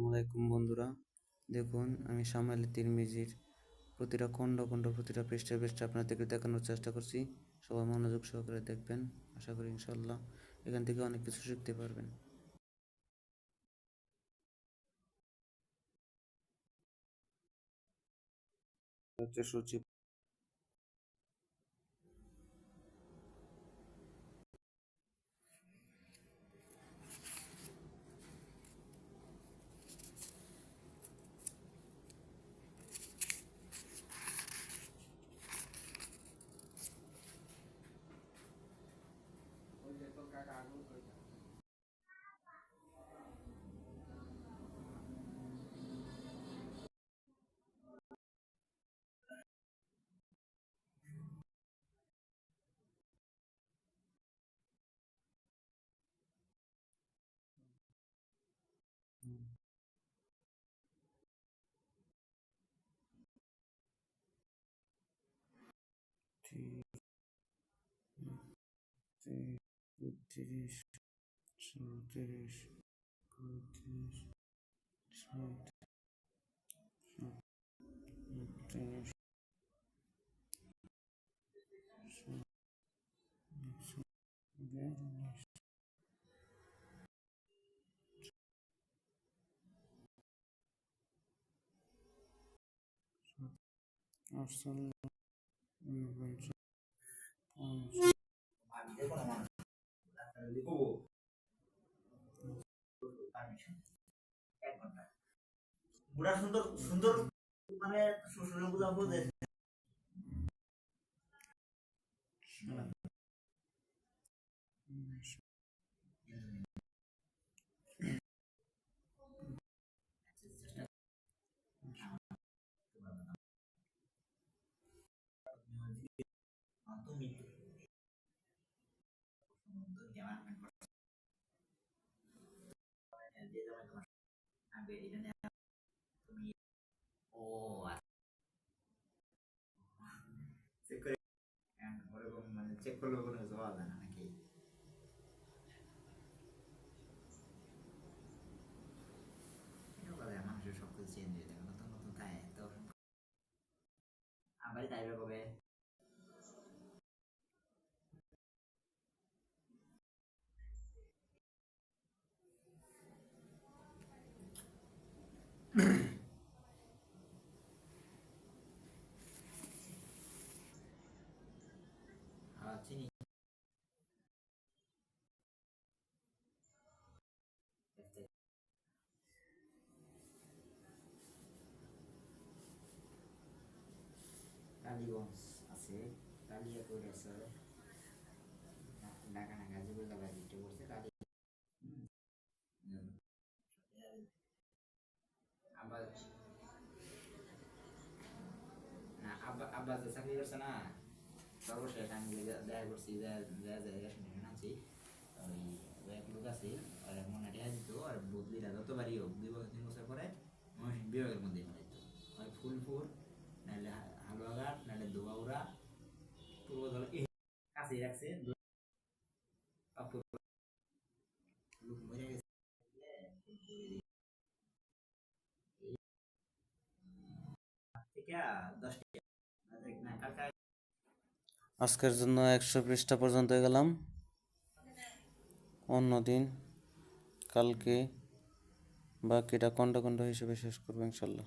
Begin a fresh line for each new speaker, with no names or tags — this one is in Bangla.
আলাইকুম বন্ধুরা, দেখুন আমি সামাইল তিরমিজির প্রতিটা খণ্ড খণ্ড প্রতিটা পৃষ্ঠা পৃষ্ঠা আপনাদেরকে দেখানোর চেষ্টা করছি। সবাই মনোযোগ সহকারে দেখবেন। আশা করি ইনশাল্লাহ এখান থেকে অনেক কিছু শিখতে পারবেন। সূচি তিরিশ, চৌত্রিশ, পঁয়ত্রিশ, সাঁত্রিশ, বিয়াল্লিশ, আটচল্লিশ, উনপঞ্চাশ, বুড়া সুন্দর সুন্দর মানে শ্বশুরের বুঝা বোঝে। চেক করলে কোনো কিছু পাওয়া যায় না নাকি? মানুষের সবকিছু চেঞ্জ হয়ে যাবে, নতুন নতুন খায় তো আবার তাইবে কবে চিনি টালিগঞ্জ আছে, টালিয়াপুর আছে, ঢাকা না গাজীপুর জেলায় যেটা করছে টালি। আবার না আব্বা যে চাকরি করছে না, সর্বশেষ আমি দেখা করছি রেশন আনছি, ওই এক লোক আছে আর মনে রেখা দিত আর বদলিটা যতবারই হোক 2 বছর 3 বছর পরে ময়মনসিংহ বিভাগের মধ্যে পাঠাইতো। হয় ফুলপুর, নাহলে হালুয়াঘাট, নাহলে দুবাউড়া, পূর্বধলা কাছেই রাখছে। লোক মরে গেছে থেকে 10টা না কালকে। আজকের জন্য 100 পৃষ্ঠা পর্যন্ত গেলাম। অন্যদিন কালকে বাকিটা খণ্ড খণ্ড হিসেবে শেষ করবো ইনশাল্লাহ।